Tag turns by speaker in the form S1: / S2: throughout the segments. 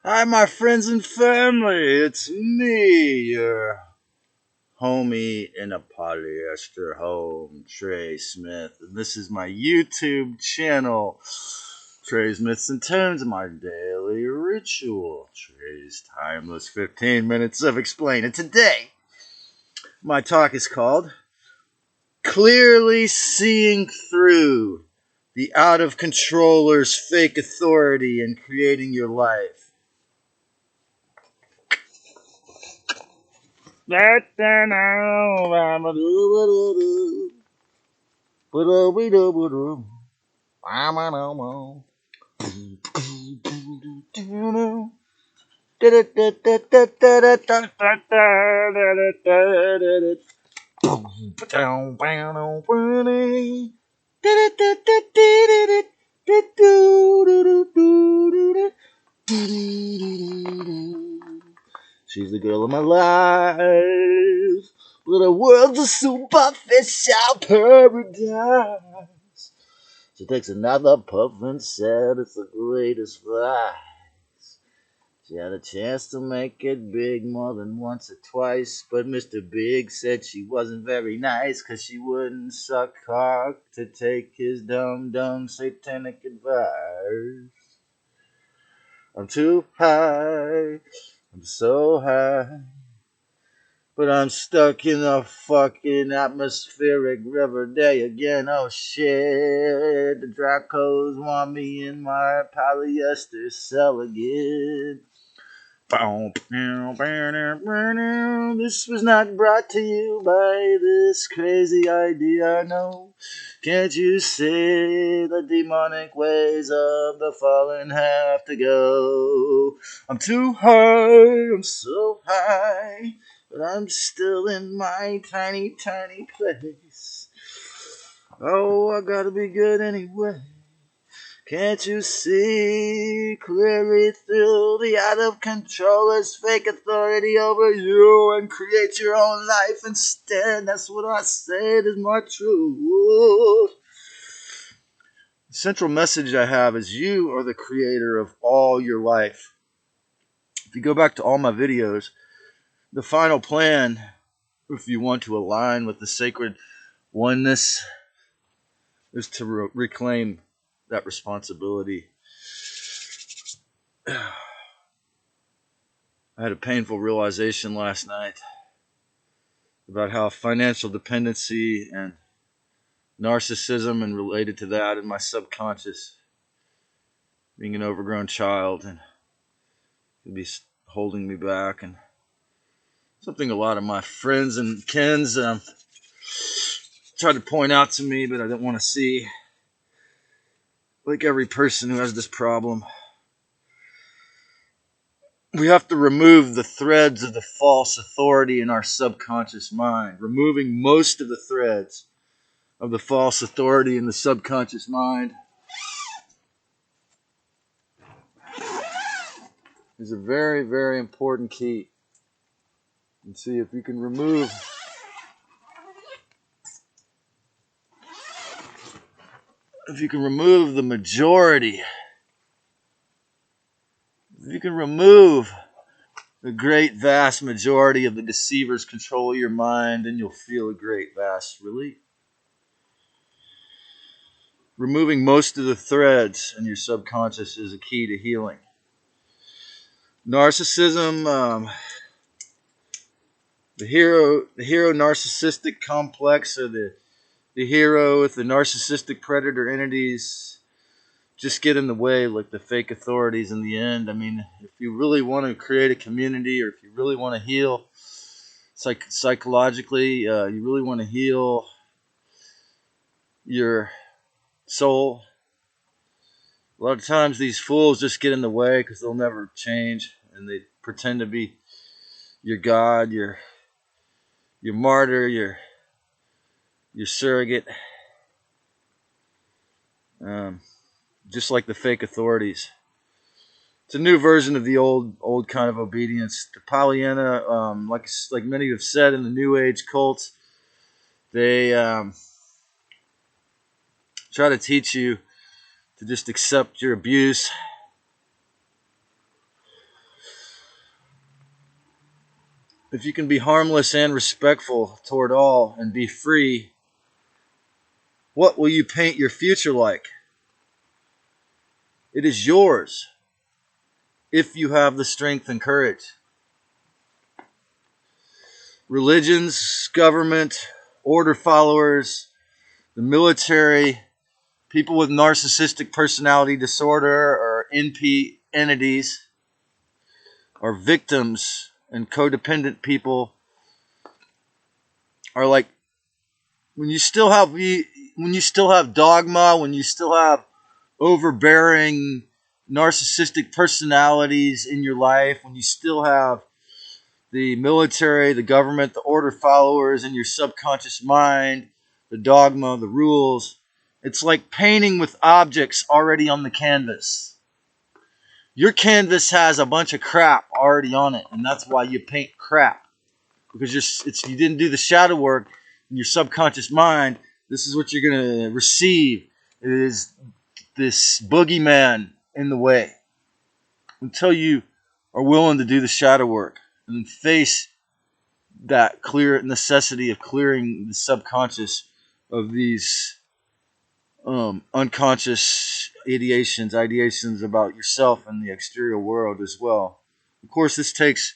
S1: Hi, my friends and family. It's me, your homie in a polyester home, Trey Smith. And this is my YouTube channel, Trey's Myths and Tunes, my daily ritual, Trey's timeless 15 minutes of explaining. Today, my talk is called Clearly Seeing Through the Out of Controller's Fake Authority in Creating Your Life. She's the girl of my life. But the world's a superficial paradise. She takes another puff and said it's the greatest prize. She had a chance to make it big more than once or twice, but Mr. Big said she wasn't very nice, 'cause she wouldn't suck cock to take his dumb satanic advice. I'm too high, I'm so high, but I'm stuck in a fucking atmospheric river day again. Oh shit, the Dracos want me in my polyester cell again. This was not brought to you by this crazy idea, no. Can't you see the demonic ways of the fallen have to go? I'm too high, I'm so high, but I'm still in my tiny place. Oh, I gotta be good anyway. Can't you see clearly through the out of controller's fake authority over you and create your own life instead? That's what I said is my truth. The central message I have is you are the creator of all your life. If you go back to all my videos, the final plan, if you want to align with the sacred oneness, is to reclaim that responsibility. I had a painful realization last night about how financial dependency and narcissism and related to that in my subconscious, being an overgrown child, and could be holding me back, and something a lot of my friends and kins tried to point out to me, but I didn't want to see. Like every person who has this problem, we have to remove the threads of the false authority in our subconscious mind. Removing most of the threads of the false authority in the subconscious mind is a very, very important key. And see if you can remove the majority, if you can remove the great vast majority of the deceiver's control of your mind, then you'll feel a great vast relief. Removing most of the threads in your subconscious is a key to healing. Narcissism, the hero narcissistic complex, or the hero with the narcissistic predator entities just get in the way, like the fake authorities in the end. I mean, if you really want to create a community, or if you really want to heal psychologically, you really want to heal your soul, a lot of times these fools just get in the way because they'll never change, and they pretend to be your God, your martyr, your surrogate, um, just like the fake authorities. It's a new version of the old kind of obedience. The Pollyanna, like many have said in the New Age cults, they try to teach you to just accept your abuse, if you can be harmless and respectful toward all and be free, what will you paint your future like? It is yours if you have the strength and courage. Religions, government, order followers, the military, people with narcissistic personality disorder or NP entities are victims, and codependent people are like when you still have dogma, when you still have overbearing narcissistic personalities in your life, when you still have the military, the government, the order followers in your subconscious mind, the dogma, the rules. It's like painting with objects already on the canvas. Your canvas has a bunch of crap already on it, and that's why you paint crap. Because you didn't do the shadow work in your subconscious mind. This is what you're going to receive. It is this boogeyman in the way. Until you are willing to do the shadow work and face that clear necessity of clearing the subconscious of these unconscious ideations about yourself and the exterior world as well. Of course, this takes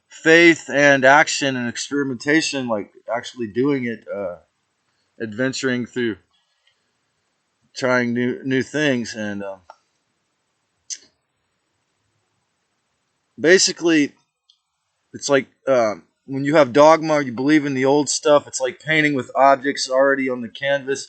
S1: faith and action and experimentation, like actually doing it, adventuring through trying new things, and basically, it's like when you have dogma, or you believe in the old stuff. It's like painting with objects already on the canvas.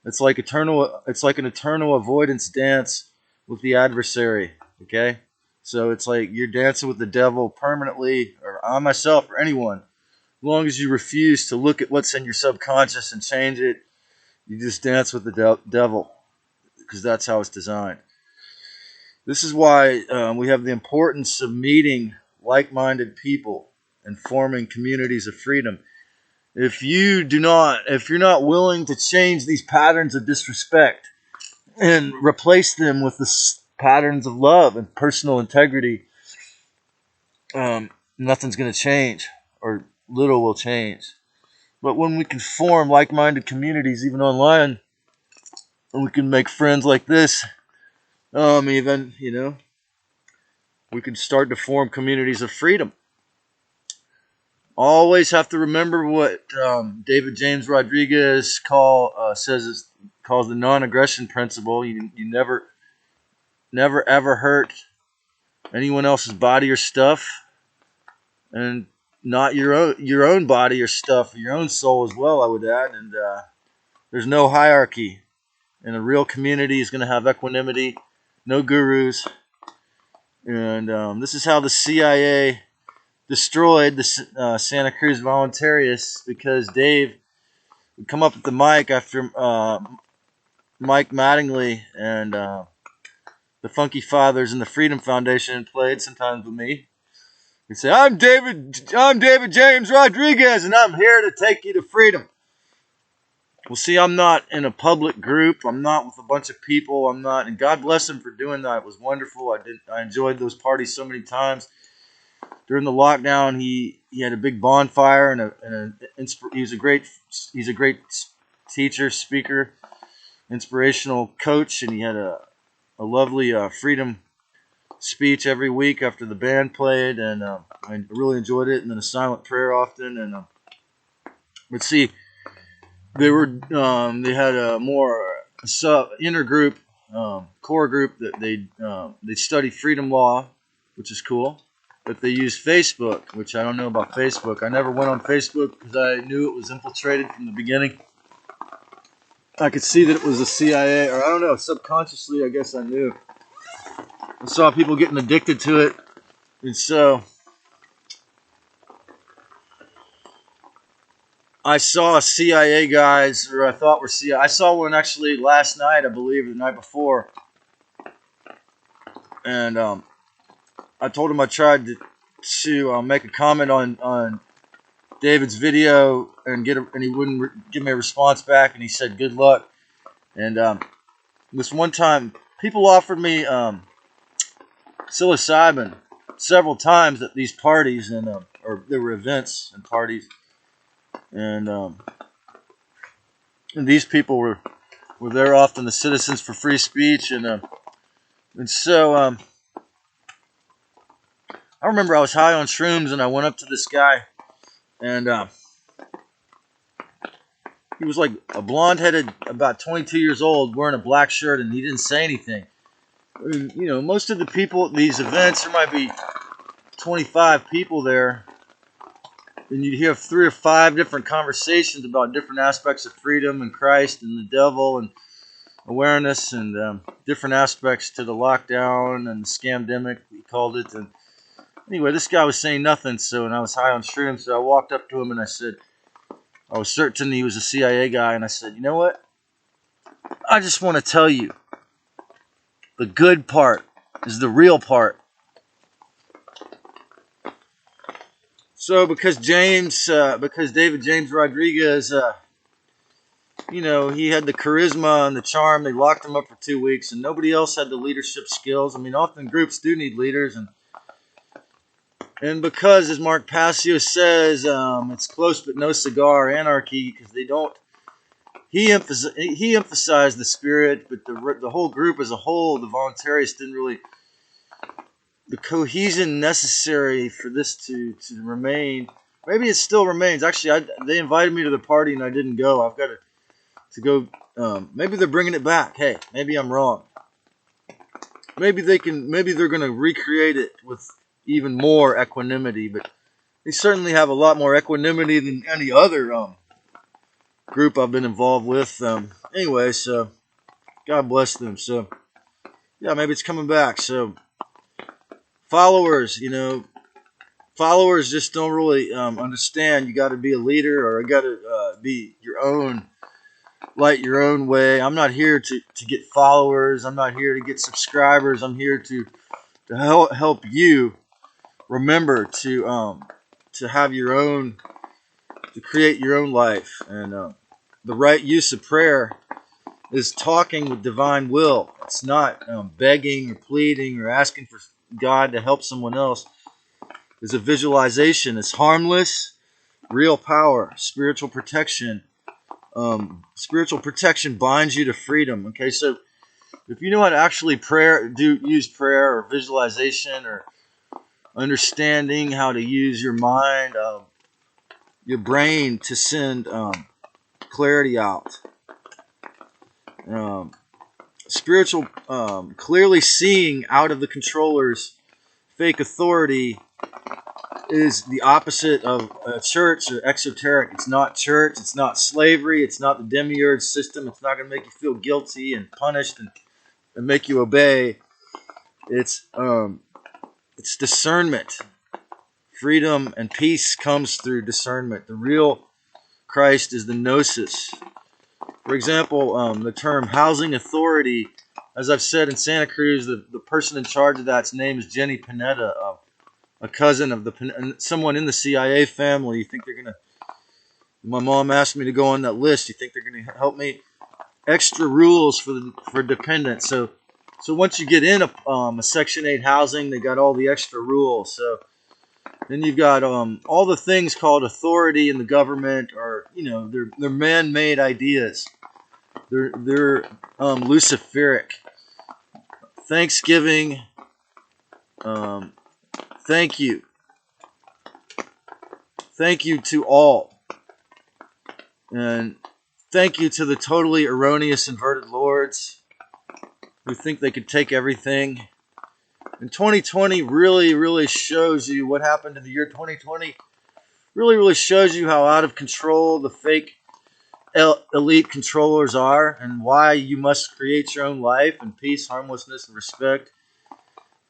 S1: It's like an eternal avoidance dance with the adversary. Okay, so it's like you're dancing with the devil permanently, or I myself, or anyone. As long as you refuse to look at what's in your subconscious and change it, you just dance with the devil, because that's how it's designed. This is why we have the importance of meeting like-minded people and forming communities of freedom. If you're not willing to change these patterns of disrespect and replace them with the patterns of love and personal integrity, nothing's going to change, or little will change. But when we can form like-minded communities, even online, and we can make friends like this, even, we can start to form communities of freedom. Always have to remember what David James Rodriguez calls the non-aggression principle. You never ever hurt anyone else's body or stuff, and not your own body or stuff, your own soul as well, I would add. And there's no hierarchy, and a real community is going to have equanimity, no gurus, and this is how the CIA destroyed the Santa Cruz Voluntarists, because Dave would come up with the mic after Mike Mattingly and the Funky Fathers and the Freedom Foundation played sometimes with me. He'd say, I'm David James Rodriguez, and I'm here to take you to freedom." Well, see, I'm not in a public group. I'm not with a bunch of people. I'm not, and God bless him for doing that. It was wonderful. I enjoyed those parties so many times. During the lockdown, he had a big bonfire, and he's a great teacher, speaker, inspirational coach, and he had a lovely freedom speech every week after the band played, and I really enjoyed it. And then a silent prayer often, and but see, they had a more inner group, core group that they study freedom law, which is cool. But they use Facebook, which I don't know about Facebook. I never went on Facebook because I knew it was infiltrated from the beginning. I could see that it was the CIA, or I don't know, subconsciously I guess I knew. I saw people getting addicted to it, and so I saw CIA guys, or I thought were CIA. I saw one actually last night, I believe, or the night before, and I told him I tried to make a comment on David's video and he wouldn't give me a response back, and he said good luck. And this one time, people offered me psilocybin several times at these parties, and or there were events and parties, and these people were there often, the Citizens for Free Speech, and so I remember I was high on shrooms, and I went up to this guy, and he was like a blonde-headed, about 22 years old, wearing a black shirt, and he didn't say anything. You know, most of the people at these events, there might be 25 people there, and you'd hear 3 or 5 different conversations about different aspects of freedom and Christ and the devil and awareness and different aspects to the lockdown and the scamdemic, he called it. And anyway, this guy was saying nothing, and I was high on shrooms, so I walked up to him and I said, I was certain he was a CIA guy, and I said, you know what? I just want to tell you, the good part is the real part. So because David James Rodriguez, you know, he had the charisma and the charm, they locked him up for 2 weeks, and nobody else had the leadership skills. I mean, often groups do need leaders, and because, as Mark Passio says, it's close but no cigar anarchy, because they don't. He emphasized the spirit, but the whole group as a whole, the voluntarists, didn't really. The cohesion necessary for this to remain. Maybe it still remains. Actually, they invited me to the party and I didn't go. I've got to go. Maybe they're bringing it back. Hey, maybe I'm wrong. Maybe they're going to recreate it with even more equanimity. But they certainly have a lot more equanimity than any other group I've been involved with. Anyway, so God bless them. So yeah, maybe it's coming back. So. Followers just don't really understand. You got to be a leader, or you got to be your own, light your own way. I'm not here to get followers. I'm not here to get subscribers. I'm here to help you remember to have your own, to create your own life. And the right use of prayer is talking with divine will. It's not begging or pleading or asking for God to help someone else. Is a visualization. It's harmless, real power, spiritual protection. Spiritual protection binds you to freedom. Okay, so if you know how to actually use prayer or visualization or understanding how to use your mind, your brain to send clarity out. Spiritual, clearly seeing out of the controller's fake authority is the opposite of church or exoteric. It's not church. It's not slavery. It's not the demiurge system. It's not going to make you feel guilty and punished and make you obey. It's discernment. Freedom and peace comes through discernment. The real Christ is the gnosis. For example, the term housing authority, as I've said in Santa Cruz, the person in charge of that's name is Jenny Panetta, a cousin of someone in the CIA family. You think they're gonna? My mom asked me to go on that list. You think they're gonna help me? Extra rules for dependents. So once you get in a Section 8 housing, they got all the extra rules. So then you've got all the things called authority in the government, or they're man-made ideas. They're Luciferic. Thanksgiving. Thank you. Thank you to all. And thank you to the totally erroneous inverted lords who think they could take everything. And 2020 really, really shows you what happened in the year 2020. Really, really shows you how out of control the fake elite controllers are, and why you must create your own life in peace, harmlessness, and respect.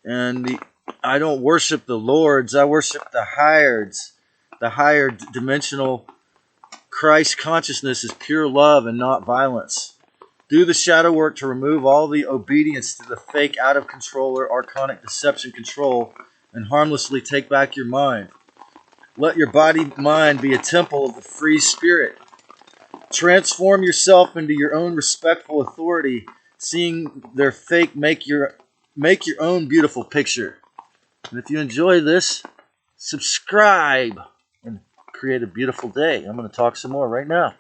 S1: And I don't worship the lords. I worship the hireds. The higher dimensional Christ consciousness is pure love and not violence. Do the shadow work to remove all the obedience to the fake out of control or archonic deception control, and harmlessly take back your mind. Let your body-mind be a temple of the free spirit. Transform yourself into your own respectful authority, seeing their fake make your own beautiful picture. And if you enjoy this, subscribe, and create a beautiful day. I'm going to talk some more right now.